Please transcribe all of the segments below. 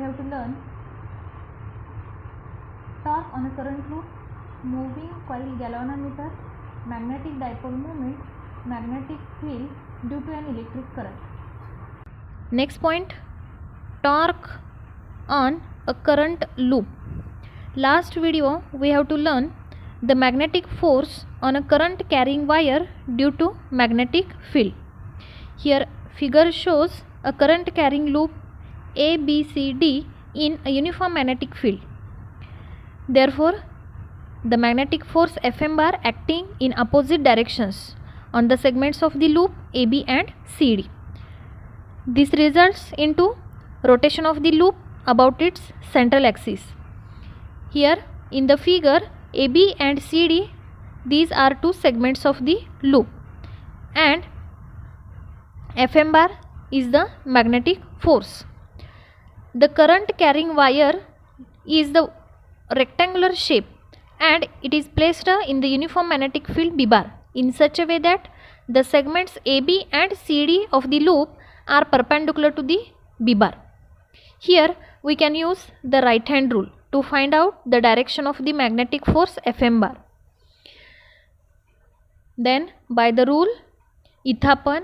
have to learn torque on a current loop, moving coil galvanometer, magnetic dipole moment, magnetic field due to an electric current. Next point, torque on a current loop. Last video we have to learn the magnetic force on a current carrying wire due to magnetic field. Here figure shows a current carrying loop ABCD in a uniform magnetic field. Therefore, the magnetic force Fm bar acting in opposite directions on the segments of the loop AB and CD. This results into rotation of the loop about its central axis. Here in the figure, AB and CD, these are two segments of the loop, and Fm bar is the magnetic force. The current carrying wire is the rectangular shape and it is placed in the uniform magnetic field B bar in such a way that the segments AB and CD of the loop are perpendicular to the B bar. Here we can use the right hand rule to find out the direction of the magnetic force Fm bar. Then by the rule, इथं आपण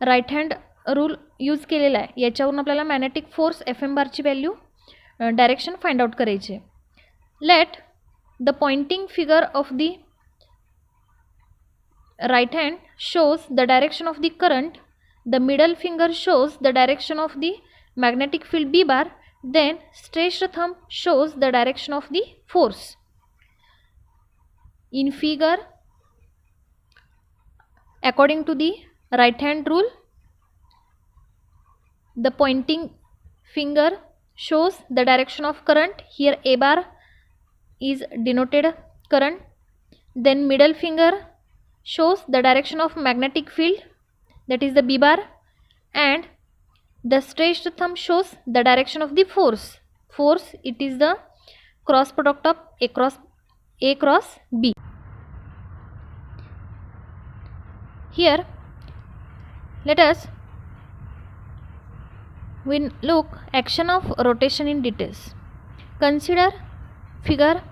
right hand rule use केलेला आहे. याच्यावरून आपल्याला magnetic force Fm बारची value direction find out करायची आहे. Let the pointing figure of the right hand shows the direction of the current, the middle finger shows the direction of the magnetic field B bar, then stretched thumb shows the direction of the force. In figure, according to the right hand rule, the pointing finger shows the direction of current. Here A bar is denoted current, then middle finger shows the direction of magnetic field, that is the B bar, and the stretched thumb shows the direction of the force. Force, it is the cross product of A cross B. Here let us look action of rotation in details. Consider figure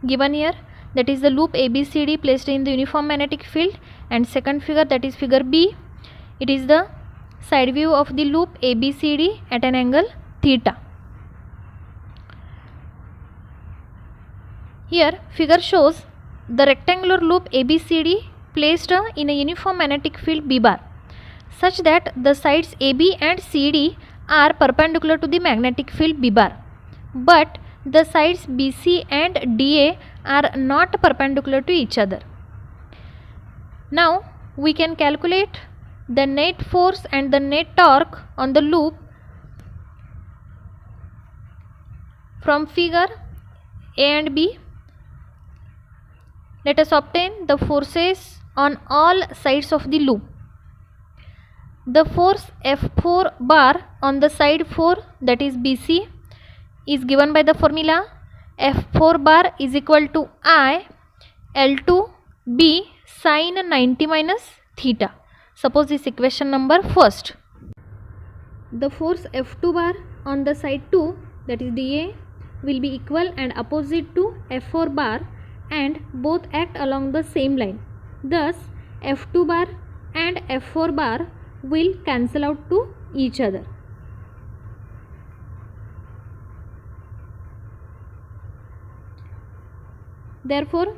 given here, that is the loop ABCD placed in the uniform magnetic field, and second figure, that is figure B. It is the side view of the loop ABCD at an angle theta. Here figure shows the rectangular loop ABCD placed in a uniform magnetic field B bar such that the sides AB and CD are perpendicular to the magnetic field B bar, but the sides BC and DA are not perpendicular to each other. Now we can calculate the net force and the net torque on the loop from figure A and B. Let us obtain the forces on all sides of the loop. The force F4 bar on the side 4, that is BC, is given by the formula F4 bar is equal to I L2 B sin 90 minus theta. Suppose this equation number first. The force F2 bar on the side 2, that is DA, will be equal and opposite to F4 bar, and both act along the same line. Thus F2 bar and F4 bar will cancel out to each other. Therefore,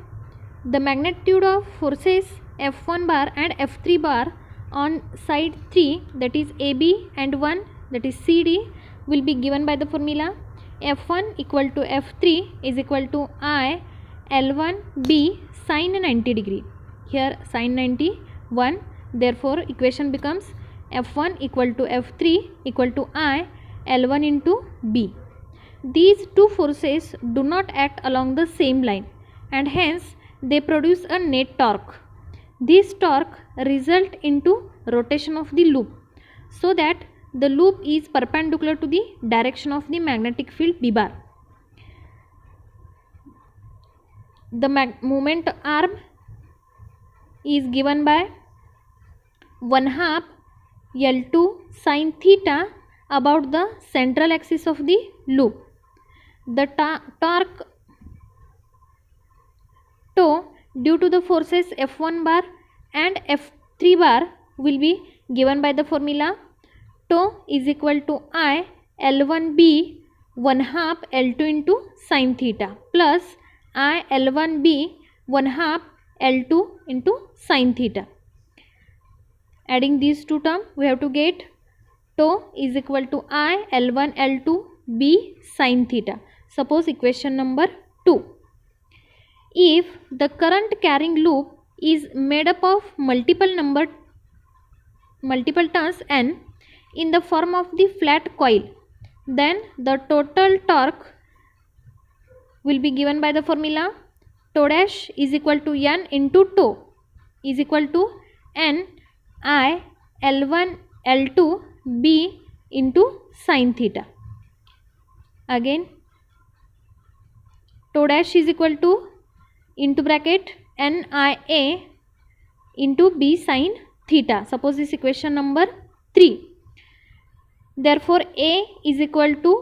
the magnitude of forces F1 bar and F3 bar on side 3, that is AB, and 1, that is CD, will be given by the formula F1 equal to F3 is equal to I L1 B sin 90 degree. Here sin 90 1, therefore equation becomes F1 equal to F3 equal to I L1 into B. These two forces do not act along the same line, and hence they produce a net torque. This torque result into rotation of the loop so that the loop is perpendicular to the direction of the magnetic field B bar. The moment arm is given by 1/2 L2 sin theta about the central axis of the loop. The torque tau due to the forces F1 bar and F3 bar will be given by the formula tau is equal to I L1B 1/2 L2 into sin theta plus I L1B 1/2 L2 into sin theta. Adding these two terms, we have to get tau is equal to I L1 L2 B sin theta. Suppose equation number 2. If the current carrying loop is made up of multiple turns n in the form of the flat coil, then the total torque will be given by the formula tau dash is equal to n into tau is equal to n I L1 L2 B into sin theta. Again, tau dash is equal to into bracket NIA into B sin theta. Suppose this equation number 3. Therefore, A is equal to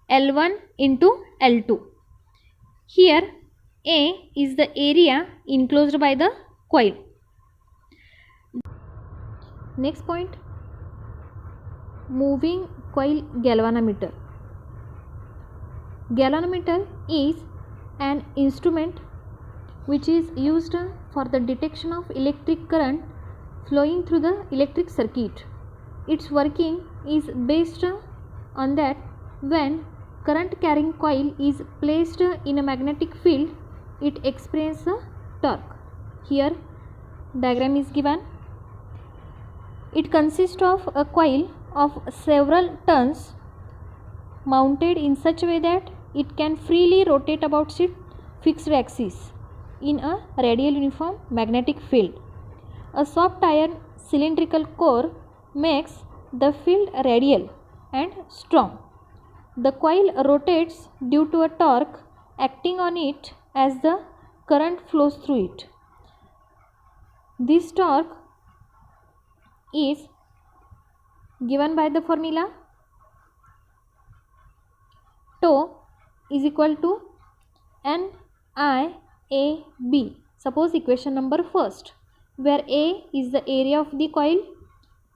L1 into L2. Here, A is the area enclosed by the coil. Next point, moving coil galvanometer. Galvanometer is an instrument which is used for the detection of electric current flowing through the electric circuit. Its working is based on that when current carrying coil is placed in a magnetic field, it experiences a torque. Here diagram is given. It consists of a coil of several turns mounted in such a way that it can freely rotate about its fixed axis in a radial uniform magnetic field. A soft iron cylindrical core makes the field radial and strong. The coil rotates due to a torque acting on it as the current flows through it. This torque is given by the formula tau is equal to NIAB. Suppose equation number first, where A is the area of the coil,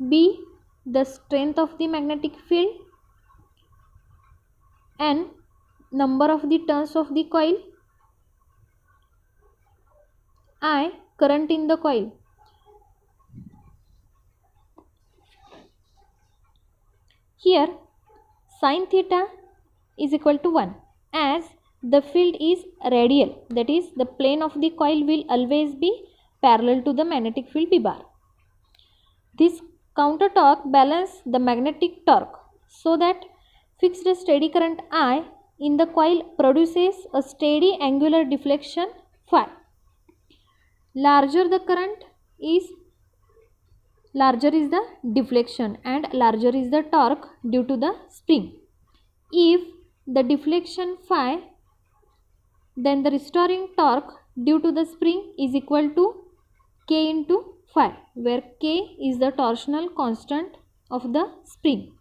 B the strength of the magnetic field, N number of the turns of the coil, I current in the coil. Here sin theta is equal to 1 as the field is radial, that is the plane of the coil will always be parallel to the magnetic field B bar. This counter torque balances the magnetic torque so that fixed steady current I in the coil produces a steady angular deflection phi. Larger the current is, larger is the deflection and larger is the torque due to the spring. If the deflection phi, then the restoring torque due to the spring is equal to K into phi, where K is the torsional constant of the spring.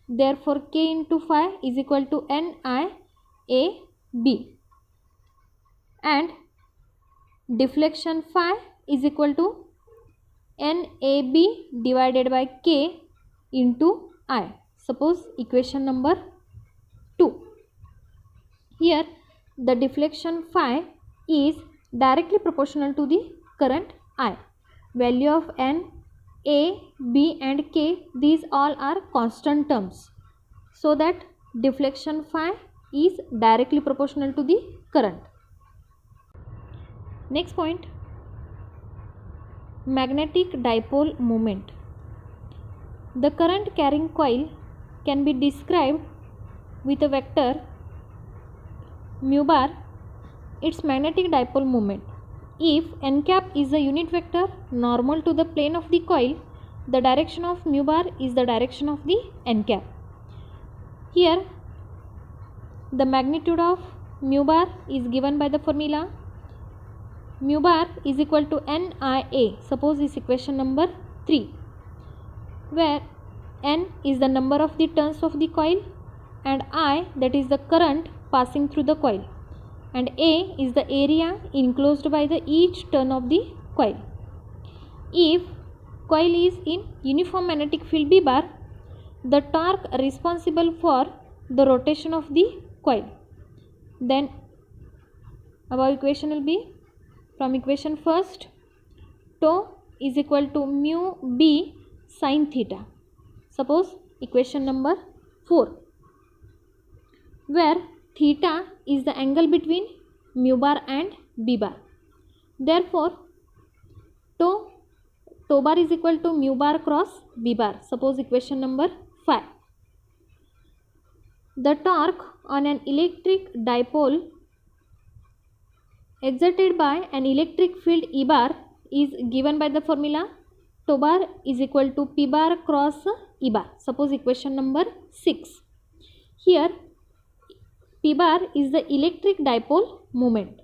Therefore, K into phi is equal to NIAB, and deflection phi is equal to NAB divided by K into I. Suppose equation number 2. Here the deflection phi is directly proportional to the current I. Value of N, A, B and K, these all are constant terms, so that deflection phi is directly proportional to the current. Next point, magnetic dipole moment. The current carrying coil can be described with a vector mu bar, its magnetic dipole moment. If n cap is a unit vector normal to the plane of the coil, the direction of mu bar is the direction of the n cap. Here the magnitude of mu bar is given by the formula mu bar is equal to NIA. Suppose this equation number 3, where N is the number of the turns of the coil, and I, that is the current passing through the coil, and A is the area enclosed by the each turn of the coil. If coil is in uniform magnetic field B bar, the torque responsible for the rotation of the coil, then above equation will be from equation first, tau is equal to mu B sin theta. Suppose equation number 4, where theta is the angle between mu bar and B bar. Therefore, tau bar is equal to mu bar cross B bar. Suppose equation number 5. The torque on an electric dipole exerted by an electric field E bar is given by the formula tau bar is equal to P bar cross E bar. Suppose equation number 6. Here P bar is the electric dipole moment.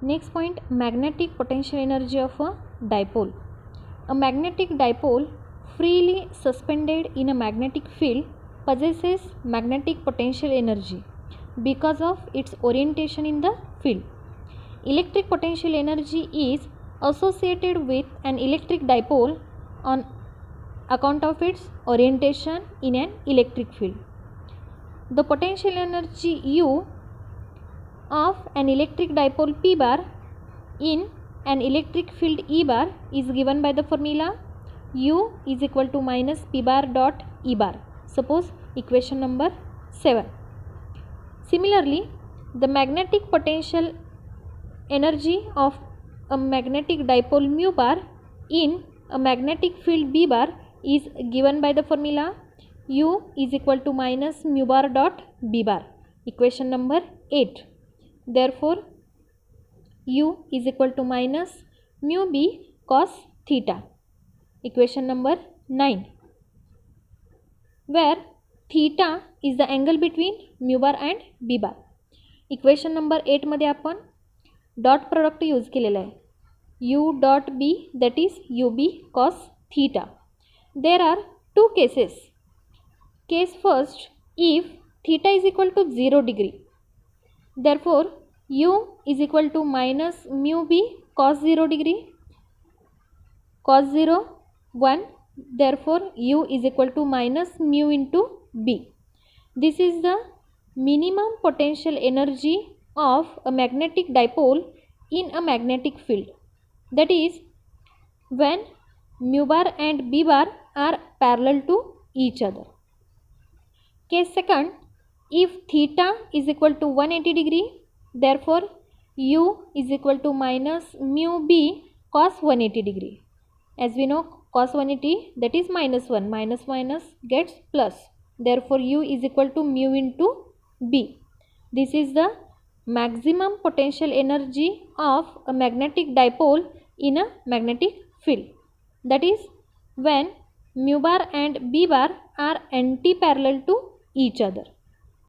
Next point, magnetic potential energy of a dipole. A magnetic dipole freely suspended in a magnetic field possesses magnetic potential energy because of its orientation in the field. Electric potential energy is associated with an electric dipole on account of its orientation in an electric field. The potential energy U of an electric dipole P bar in an electric field E bar is given by the formula U is equal to minus P bar dot E bar. Suppose equation number 7. Similarly, the magnetic potential energy of a magnetic dipole mu bar in a magnetic field B bar is given by the formula U is equal to minus mu bar dot B bar. Equation number 8. Therefore, U is equal to minus mu B cos theta. Equation number 9, where theta is the angle between mu bar and B bar. Equation number 8 मध्ये आपण dot product use केलेला आहे, U dot B, that is UB cos theta. There are two cases. Case first, if theta is equal to 0 degree, therefore U is equal to minus mu B cos 0 degree, cos 0 1, therefore U is equal to minus mu into B. This is the minimum potential energy of a magnetic dipole in a magnetic field, that is when mu bar and B bar are parallel to each other. Case second, if theta is equal to 180 degree, therefore U is equal to minus mu B cos 180 degree. As we know, cos 180, that is minus 1, minus minus gets plus, therefore U is equal to mu into B. This is the maximum potential energy of a magnetic dipole in a magnetic field, that is when mu bar and B bar are anti-parallel to each other.